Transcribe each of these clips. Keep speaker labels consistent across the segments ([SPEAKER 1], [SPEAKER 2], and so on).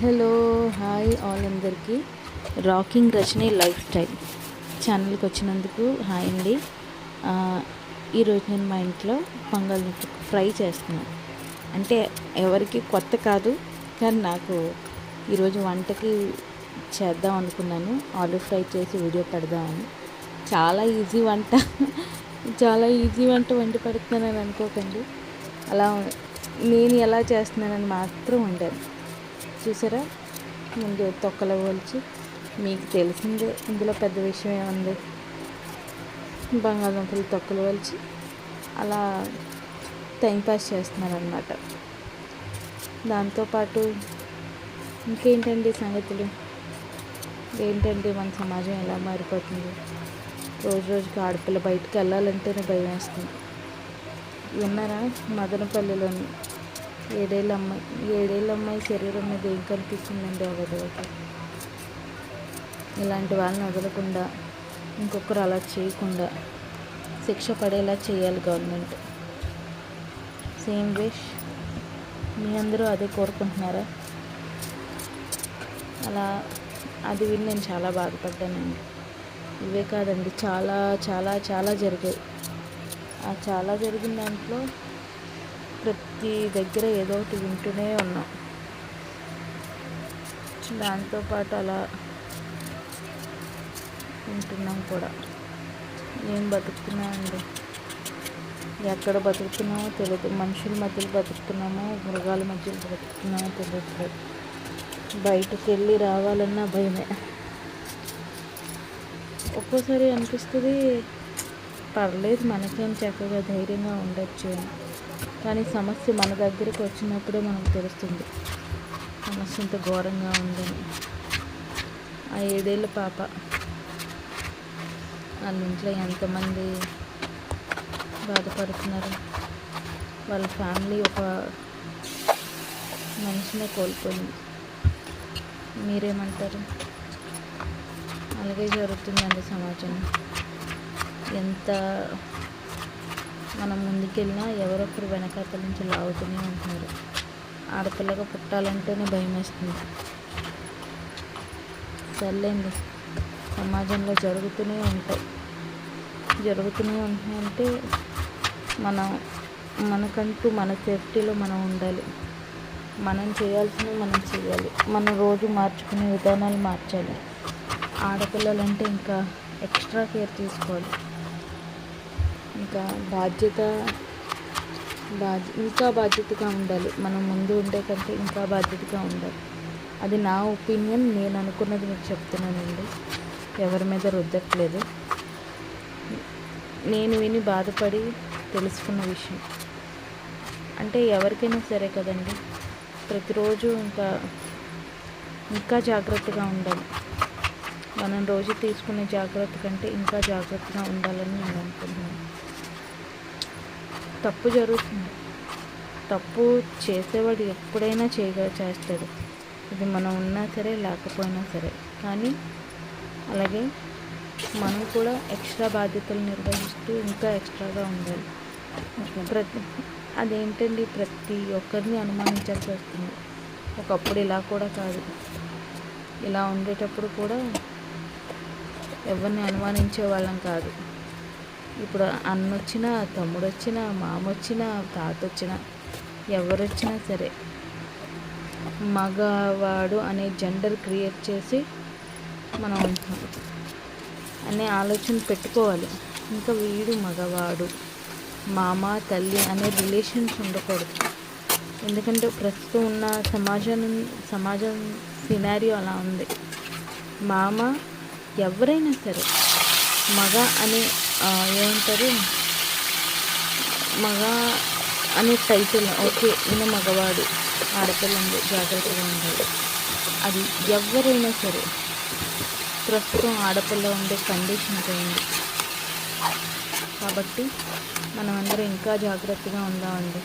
[SPEAKER 1] Hello hi all అందరికీ rocking Rajani life style ఛానల్కి వచ్చినందుకు హాయ్ అండి. ఈరోజు నేను మా ఇంట్లో బంగాళదుంప ఫ్రై చేస్తున్నాను. అంటే ఎవరికి కొత్త కాదు, కానీ నాకు ఈరోజు వంటకి చేద్దాం అనుకున్నాను. ఆలూ ఫ్రై చేసి వీడియో పెడదామని. చాలా ఈజీ వంట చాలా ఈజీ వంట వండి పెడుతున్నానని అనుకోకండి. అలా నేను ఎలా చేస్తున్నానని మాత్రం వండాను. చూసారా, ముందు తొక్కలు ఒలిచి, మీకు తెలిసిందే ఇందులో పెద్ద విషయం ఏముంది, బంగాళదుంపలు తొక్కలు ఒలిచి అలా టైంపాస్ చేస్తున్నాను అనమాట. దాంతోపాటు ఇంకేంటండి సంగతులు, ఏంటండి మన సమాజం ఎలా మారిపోతుంది. రోజు రోజుకి ఆడపిల్ల బయటకు వెళ్ళాలంటేనే భయం వేస్తుంది. విన్నారా, మదనపల్లిలోని ఏడేళ్ళ అమ్మాయి శరీరం మీద ఏం కనిపిస్తుందండి అవధవకి. ఇలాంటి వాళ్ళని వదలకుండా, ఇంకొకరు అలా చేయకుండా శిక్ష పడేలా చేయాలి గవర్నమెంట్. సేమ్ విష్, మీ అందరూ అదే కోరుకుంటున్నారా? అలా అది విని నేను చాలా బాధపడ్డానండి. ఇవే కాదండి, చాలా చాలా చాలా జరిగాయి. ఆ చాలా జరిగిన దాంట్లో ప్రతి దగ్గర ఏదో ఒకటి వింటూనే ఉన్నాం. దాంతోపాటు అలా వింటున్నాం కూడా. ఏం బతుకుతున్నామండి, ఎక్కడ బతుకుతున్నామో తెలియదు. మనుషుల మధ్యలో బతుకుతున్నామో, మృగాల మధ్యలో బతుకుతున్నామో తెలియట్లేదు. బయటకు వెళ్ళి రావాలన్నా భయమే. ఒక్కోసారి అనిపిస్తుంది, పర్లేదు మనకేం, చక్కగా ధైర్యంగా ఉండొచ్చు అని. కానీ సమస్య మన దగ్గరికి వచ్చినప్పుడే మనకు తెలుస్తుంది సమస్య ఇంత ఘోరంగా ఉందని. ఆ 7 ఏళ్ళ పాప, వాళ్ళ ఇంట్లో ఎంతమంది బాధపడుతున్నారు. వాళ్ళ ఫ్యామిలీ ఒక మనిషినే కోల్పోయింది. మీరేమంటారు? అలాగే జరుగుతుందండి సమాజం. ఎంత మనం ముందుకెళ్ళినా ఎవరొకరు వెనకాతల నుంచి లాగుతూనే ఉంటున్నారు. ఆడపిల్లగా పుట్టాలంటేనే భయం వేస్తుంది. సర్లేండి, సమాజంలో జరుగుతూనే ఉంటాయంటే మనకంటూ మన సేఫ్టీలో మనం ఉండాలి. మనం చేయాల్సినవి మనం చేయాలి. మనం రోజు మార్చుకునే విధానాలు మార్చాలి. ఆడపిల్లలంటే ఇంకా ఎక్స్ట్రా కేర్ తీసుకోవాలి. ఇంకా ఇంకా బాధ్యతగా ఉండాలి. మనం ముందు ఉండే కంటే ఇంకా బాధ్యతగా ఉండాలి. అది నా ఒపీనియన్. నేను అనుకున్నది మీకు చెప్తున్నానండి, ఎవరి మీద రుద్దట్లేదు. నేను విని బాధపడి తెలుసుకున్న విషయం. అంటే ఎవరికైనా సరే కదండి, ప్రతిరోజు ఇంకా జాగ్రత్తగా ఉండాలి. మనం రోజు తీసుకునే జాగ్రత్త కంటే ఇంకా జాగ్రత్తగా ఉండాలని నేను అనుకుంటున్నాను. తప్పు జరుగుతుంది. తప్పు చేసేవాడు ఎప్పుడైనా చేస్తాడు. ఇది మనం ఉన్నా సరే లేకపోయినా సరే. కానీ అలాగే మనం కూడా ఎక్స్ట్రా బాధ్యతలు నిర్వహిస్తూ ఇంకా ఎక్స్ట్రాగా ఉండాలి. అదేంటండి, ప్రతి ఒక్కరిని అనుమానించాల్సి వస్తుంది. ఒకప్పుడు ఇలా కూడా కాదు. ఇలా ఉండేటప్పుడు కూడా ఎవరిని అనుమానించే వాళ్ళం కాదు. ఇప్పుడు అన్న వచ్చినా, తమ్ముడు వచ్చినా, మామ వచ్చినా, తాత వచ్చినా, ఎవరొచ్చినా సరే మగవాడు అనే జెండర్ క్రియేట్ చేసి మనం ఉంటున్నాం అనే ఆలోచన పెట్టుకోవాలి. ఇంకా వీడు మగవాడు, మామ, తల్లి అనే రిలేషన్స్ ఉండకూడదు. ఎందుకంటే ప్రస్తుతం ఉన్న సమాజం సినారియో అలా ఉంది. మామ ఎవరైనా సరే, మగ అనే ఏమంటారు, మగ అనే టైటిల్, ఓకే ఈయన మగవాడు, ఆడపిల్లండి జాగ్రత్తగా ఉండాలి. అది ఎవరైనా సరే ప్రస్తుతం ఆడపిల్ల ఉండే కండిషన్ పోయింది. కాబట్టి మనం అందరం ఇంకా జాగ్రత్తగా ఉందామండి.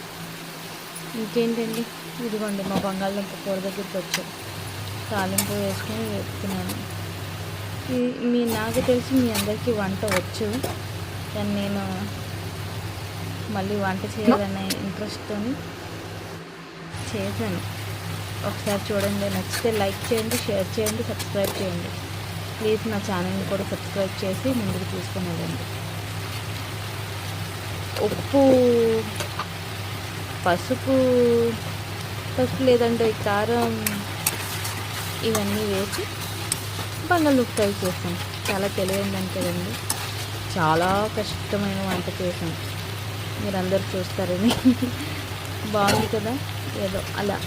[SPEAKER 1] ఇంకేంటండి, ఇదిగోండి మా బంగాళదుంప కూర దగ్గరికి వచ్చాం. తాలింపు వేసుకొని వేపుతున్నాను. నాకు తెలిసి మీ అందరికీ వంట వచ్చు, కానీ నేను మళ్ళీ వంట చేయాలనే ఇంట్రెస్ట్తో చేశాను. ఒకసారి చూడండి, నచ్చితే లైక్ చేయండి, షేర్ చేయండి, సబ్స్క్రైబ్ చేయండి. ప్లీజ్ నా ఛానల్ని కూడా సబ్స్క్రైబ్ చేసి ముందుకు తీసుకొని వెళ్ళండి. ఉప్పు, పసుపు లేదంటే కారం ఇవన్నీ వేసి బంగాళదుంప ఫ్రై చేస్తాం. చాలా తెలివైందని కదండి, చాలా కష్టమైన వంట చేసాం. మీరందరూ చూస్తారని బాగుంది కదా, ఏదో అలా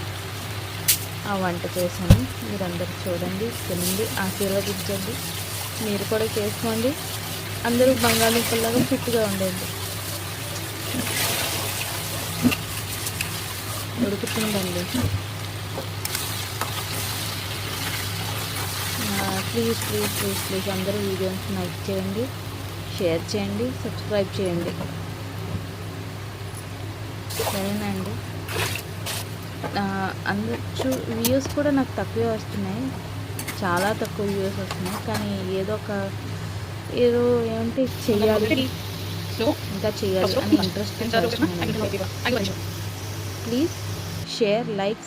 [SPEAKER 1] ఆ వంట చేశాను. మీరందరూ చూడండి, తినండి, ఆశీర్వదించండి. మీరు కూడా చేసుకోండి. అందరూ బంగాళదుంపలాగా ఫిట్గా ఉండండి. ఉడుకుతుందండి. ప్లీజ్ ప్లీజ్ ప్లీజ్ ప్లీజ్ అందరూ వీడియోని లైక్ చేయండి, షేర్ చేయండి, సబ్స్క్రైబ్ చేయండి. సరేనా అండి? అందరూ వ్యూస్ కూడా నాకు తక్కువే వస్తున్నాయి, చాలా తక్కువ వ్యూస్ వస్తున్నాయి. కానీ ఏదో ఏమంటే చెయ్యాలి, ఇంకా చేయాలి అని ఇంట్రెస్ట్. Please share, like,